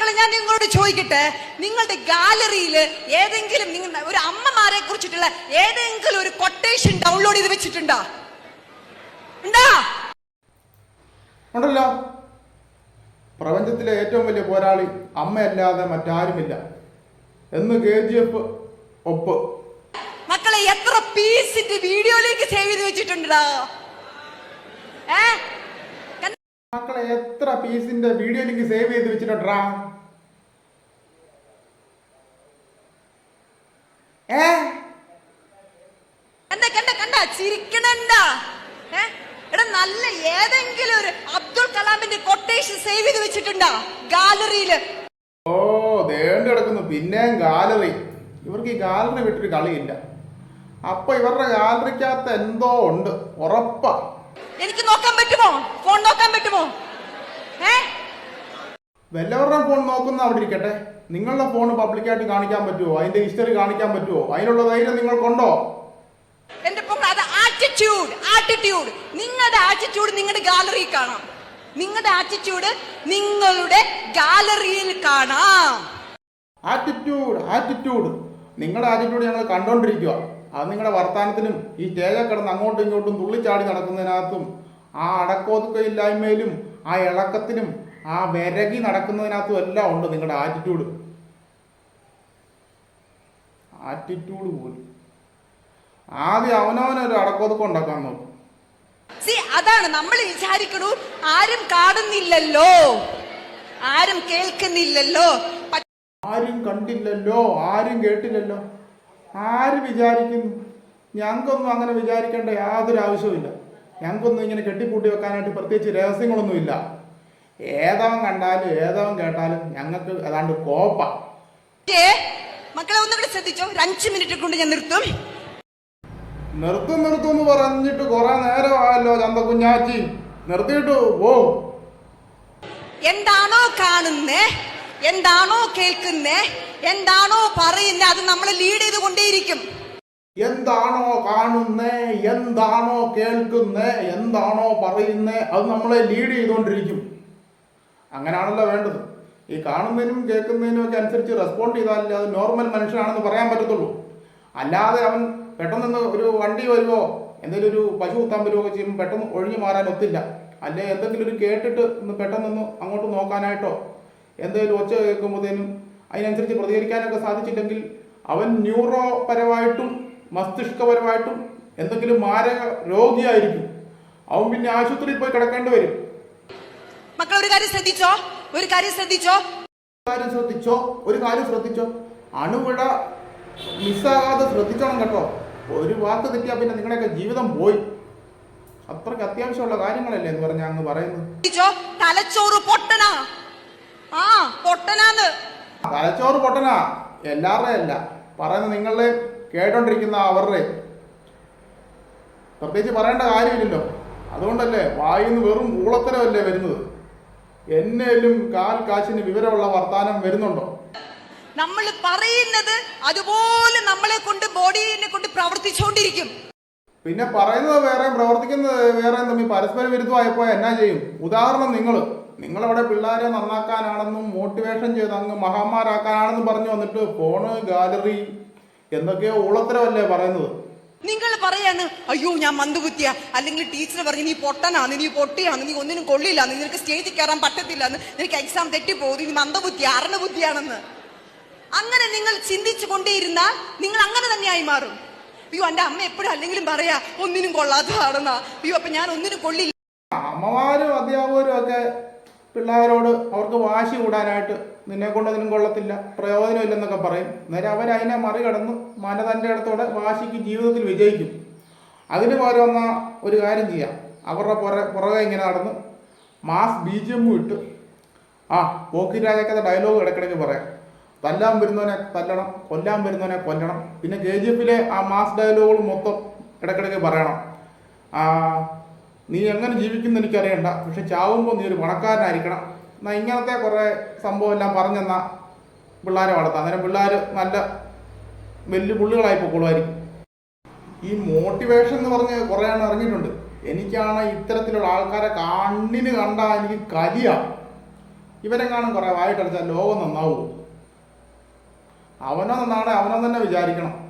മക്കളെ, ഞാൻ നിങ്ങളോട് ചോദിക്കട്ടെ, നിങ്ങളുടെ ഗാലറിയിൽ ഏതെങ്കിലും നിങ്ങളുടെ ഒരു അമ്മമാരെ കുറിച്ചിട്ടുള്ള ഏതെങ്കിലും ഒരു കൊട്ടേഷൻ ഡൗൺലോഡ് ചെയ്ത് വെച്ചിട്ടുണ്ടോ? ഉണ്ടല്ലോ. പ്രപഞ്ചത്തിലെ ഏറ്റവും വലിയ പോരാളി അമ്മയല്ലാതെ മറ്റാരുമില്ല എന്ന് KGF ഒപ്പ്. മക്കളെ, എത്ര പീസിന്റെ വീഡിയോയിലേക്ക് സേവ് ചെയ്ത് വെച്ചിട്ടുണ്ടോ? മക്കളെ, എത്ര പീസിന്റെ വീഡിയോ ലിങ്ക് സേവ് ചെയ്ത് വെച്ചിട്ടുണ്ടാ? ചിരിക്കണണ്ടാ? എടാ, നല്ല ഏതെങ്കിലും ഒരു അബ്ദുൽ കലാമിന്റെ കൊട്ടേഷൻ സേവ് ചെയ്ത് വെച്ചിട്ടുണ്ടോ ഗാലറിയില്? ഓ, ദേണ്ട് കിടക്കുന്നു പിന്നെയും ഗാലറി. ഇവർക്ക് ഈ ഗാലറി വിട്ടൊരു കളിയില്ല. അപ്പൊ ഇവരുടെ ഗാലറിക്കകത്ത് എന്തോ ഉണ്ട്, ഉറപ്പാ. എനിക്ക് നോക്കാൻ പറ്റുമോ? ഫോൺ നോക്കാൻ പറ്റുമോ? വല്ലവരുടെ ഫോൺ നോക്കുന്ന അവിടെ ഇരിക്കട്ടെ. നിങ്ങളുടെ ഫോൺ പബ്ലിക്കായിട്ട് കാണിക്കാൻ പറ്റുമോ? അതിന്റെ ഹിസ്റ്ററി കാണിക്കാൻ പറ്റുമോ? അതിനുള്ള ധൈര്യം നിങ്ങൾക്കുണ്ടോ? എന്റെ ആറ്റിറ്റ്യൂഡ് നിങ്ങളുടെ ആറ്റിറ്റ്യൂഡ് നിങ്ങളുടെ ഗാലറിയിൽ കാണാം. നിങ്ങളുടെ ആറ്റിറ്റ്യൂഡ് നിങ്ങളുടെ ഗാലറിയിൽ കാണാം. ആറ്റിറ്റ്യൂഡ് നിങ്ങളുടെ ആറ്റിറ്റ്യൂഡ് ഞങ്ങൾ കണ്ടോണ്ടിരിക്കുക. അത് നിങ്ങളുടെ വർത്താനത്തിലും ഈ സ്റ്റേജിൽ കിടന്ന് അങ്ങോട്ടും ഇങ്ങോട്ടും തുള്ളിച്ചാടി നടക്കുന്നതിനകത്തും ആ അടക്കോതുക്കയില്ലായ്മയിലും ആ ഇളക്കത്തിനും ആ വിരകി നടക്കുന്നതിനകത്തും എല്ലാം ഉണ്ട് നിങ്ങളുടെ ആറ്റിറ്റ്യൂഡ് പോലും. ആദ്യം അവനവനൊരു അടക്കോതുക്കം ഉണ്ടാക്കാൻ നോക്കും. അതാണ് നമ്മൾ വിചാരിക്കണു. ആരും കാണുന്നില്ലല്ലോ, ആരും കേൾക്കുന്നില്ലല്ലോ, ആരും കണ്ടില്ലല്ലോ, ആരും കേട്ടില്ലല്ലോ. ആര് വിചാരിക്കുന്നു? ഞങ്ങൾക്കൊന്നും അങ്ങനെ വിചാരിക്കേണ്ട യാതൊരു ആവശ്യവുമില്ല. ഞങ്ങൾക്കൊന്നും ഇങ്ങനെ കെട്ടിപ്പൂട്ടി വെക്കാനായിട്ട് പ്രത്യേകിച്ച് രഹസ്യങ്ങളൊന്നുമില്ല. ഏതവൻ കണ്ടാലും ഏതവൻ കേട്ടാലും ഞങ്ങൾക്ക് ഏതാണ്ട് കോപ്പ. മക്കളെ, ഒന്നുകൂടെ ശ്രദ്ധിച്ചോ. 5 മിനിറ്റ് കൊണ്ട് ഞാൻ നിർത്തും എന്ന് പറഞ്ഞിട്ട് കുറെ നേരമായല്ലോ ചന്ത കുഞ്ഞാച്ചി. നിർത്തിയിട്ടു പോ. എന്താണോ കാണുന്നേ, എന്താണോ കേൾക്കുന്നേ, എന്താണോ പറയുന്നേ, അത് നമ്മളെ ലീഡ് ചെയ്ത് കൊണ്ടേയിരിക്കും. എന്താണോ കാണുന്നേ, എന്താണോ കേൾക്കുന്നേ, എന്താണോ പറയുന്നേ, അത് നമ്മളെ ലീഡ് ചെയ്തുകൊണ്ടിരിക്കും. അങ്ങനെയാണല്ലോ വേണ്ടത്. ഈ കാണുന്നതിനും കേൾക്കുന്നതിനും ഒക്കെ അനുസരിച്ച് റെസ്പോണ്ട് ചെയ്താലേ അത് നോർമൽ മനുഷ്യനാണെന്ന് പറയാൻ പറ്റത്തുള്ളൂ. അല്ലാതെ അവൻ പെട്ടെന്ന് ഒരു വണ്ടി വരുമോ, എന്തെങ്കിലും ഒരു പശു കുത്താൻ വരുമോ ചെയ്യുമ്പോൾ പെട്ടെന്ന് ഒഴിഞ്ഞു മാറാൻ ഒത്തില്ല. അല്ലെ എന്തെങ്കിലും ഒരു കേട്ടിട്ട് പെട്ടെന്നൊന്ന് അങ്ങോട്ട് നോക്കാനായിട്ടോ എന്തെങ്കിലും ഒച്ച കേൾക്കുമ്പോഴത്തേനും അതിനനുസരിച്ച് പ്രതികരിക്കാനൊക്കെ സാധിച്ചില്ലെങ്കിൽ അവൻ ന്യൂറോപരമായിട്ടും മസ്തിഷ്കപരമായിട്ടും എന്തെങ്കിലും മാരക രോഗിയായിരിക്കും. അവൻ പിന്നെ ആശുപത്രിയിൽ പോയി കിടക്കേണ്ടി വരും. മക്കൾ, ഒരു കാര്യം ശ്രദ്ധിച്ചോ. ഒരു കാര്യം ശ്രദ്ധിച്ചോ. അണുവിട മിസ്സാകാതെ ശ്രദ്ധിച്ചോണം കേട്ടോ. ഒരു വാക്ക് തെറ്റിയാ പിന്നെ നിങ്ങളുടെയൊക്കെ ജീവിതം പോയി. അത്രയ്ക്ക് അത്യാവശ്യമുള്ള കാര്യങ്ങളല്ലേ എന്ന് പറഞ്ഞ അങ്ങ് പറയുന്നത്. തലച്ചോറ് പൊട്ടനാ. തലച്ചോറ് പൊട്ടനാ എല്ലാവരുടെ അല്ല പറയുന്നത്, നിങ്ങളുടെ കേട്ടോണ്ടിരിക്കുന്ന അവരുടെ. പ്രത്യേകിച്ച് പറയേണ്ട കാര്യമില്ലല്ലോ. അതുകൊണ്ടല്ലേ വായിന്ന് വെറും ഊളത്തരമല്ലേ വരുന്നത്. എന്നേലും കാശിന് വിവരമുള്ള വർത്താനം വരുന്നുണ്ടോ? നമ്മൾ പറയുന്നത് അതുപോലെ നമ്മളെ കൊണ്ട് ബോഡിയെ കൊണ്ട് പ്രവർത്തിച്ചുകൊണ്ടിരിക്കും. പിന്നെ പറയുന്നത് വേറെ പ്രവർത്തിക്കുന്നത് വേറെ തമ്മിൽ പരസ്പര വിരുദ്ധമായപ്പോ എന്നാ ചെയ്യും? ഉദാഹരണം, നിങ്ങളവിടെ പിള്ളേരെ നന്നാക്കാനാണെന്നും മോട്ടിവേഷൻ ചെയ്ത് അങ്ങ് മഹാന്മാരാക്കാനാണെന്നും പറഞ്ഞു വന്നിട്ട് ഫോണ്, ഗാലറി എന്തൊക്കെയോ ഊളത്തരമല്ലേ പറയുന്നത്. നിങ്ങൾ പറയാണ്, അയ്യോ ഞാൻ മന്ദബുദ്ധിയ, അല്ലെങ്കിൽ ടീച്ചർ പറഞ്ഞു നീ പൊട്ടനാണ്, നീ പൊട്ടിയാണ്, നീ ഒന്നിനും കൊള്ളില്ല, നിനക്ക് സ്റ്റേജിൽ കയറാൻ പറ്റത്തില്ല, നിനക്ക് എക്സാം തെറ്റിപ്പോകും, നീ മന്ദബുദ്ധി അർണബുദ്ധിയാണെന്ന്. അങ്ങനെ നിങ്ങൾ ചിന്തിച്ചു കൊണ്ടേയിരുന്നാൽ നിങ്ങൾ അങ്ങനെ തന്നെയായി മാറും. അയ്യോ എന്റെ അമ്മ എപ്പോഴും അല്ലെങ്കിലും പറയാ ഒന്നിനും കൊള്ളാത്തതാണെന്നാ. അയ്യോ അപ്പൊ ഞാൻ ഒന്നിനും കൊള്ളില്ല. അമ്മമാരും അധ്യാപകരും ഒക്കെ പിള്ളേരോട് അവർക്ക് വാശി കൂടാനായിട്ട് നിന്നെ കൊണ്ടതിനും കൊള്ളത്തില്ല, പ്രയോജനമില്ലെന്നൊക്കെ പറയും. നേരെ അവരതിനെ മറികടന്ന് മനതൻ്റെ ഇടത്തോടെ വാശിക്ക് ജീവിതത്തിൽ വിജയിക്കും. അതിന് പകരം വന്ന ഒരു കാര്യം ചെയ്യാം. അവരുടെ പുറകെ ഇങ്ങനെ നടന്ന് മാസ് BGM ഇട്ട് പോക്കി രാജാക്കത്തെ ഡയലോഗ് ഇടയ്ക്കിടയ്ക്ക് പറയാം. തല്ലാൻ വരുന്നവനെ തല്ലണം, കൊല്ലാൻ വരുന്നവനെ കൊല്ലണം. പിന്നെ KGF ആ മാസ് ഡയലോഗുകൾ മൊത്തം ഇടയ്ക്കിടയ്ക്ക് പറയണം. നീ എങ്ങനെ ജീവിക്കുന്ന എനിക്കറിയണ്ട, പക്ഷെ ചാവുമ്പോൾ നീ ഒരു പണക്കാരനായിരിക്കണം. എന്നാൽ ഇങ്ങനത്തെ കുറേ സംഭവം എല്ലാം പറഞ്ഞെന്നാ പിള്ളേരെ വളർത്താം. അന്നേരം പിള്ളേർ നല്ല വലിയ പുള്ളികളായി പൊക്കോളുമായിരിക്കും. ഈ മോട്ടിവേഷൻ എന്ന് പറഞ്ഞ് കുറേ ഇറങ്ങിയിട്ടുണ്ട്. എനിക്കാണ് ഇത്തരത്തിലുള്ള ആൾക്കാരെ കണ്ണിന് കണ്ടാൽ എനിക്ക് കലിയാണ്. ഇവരെങ്ങാനും കുറെ വായിട്ടടിച്ചാൽ ലോകം നന്നാവൂ. അവനോ നന്നാണെ അവനോ തന്നെ വിചാരിക്കണം.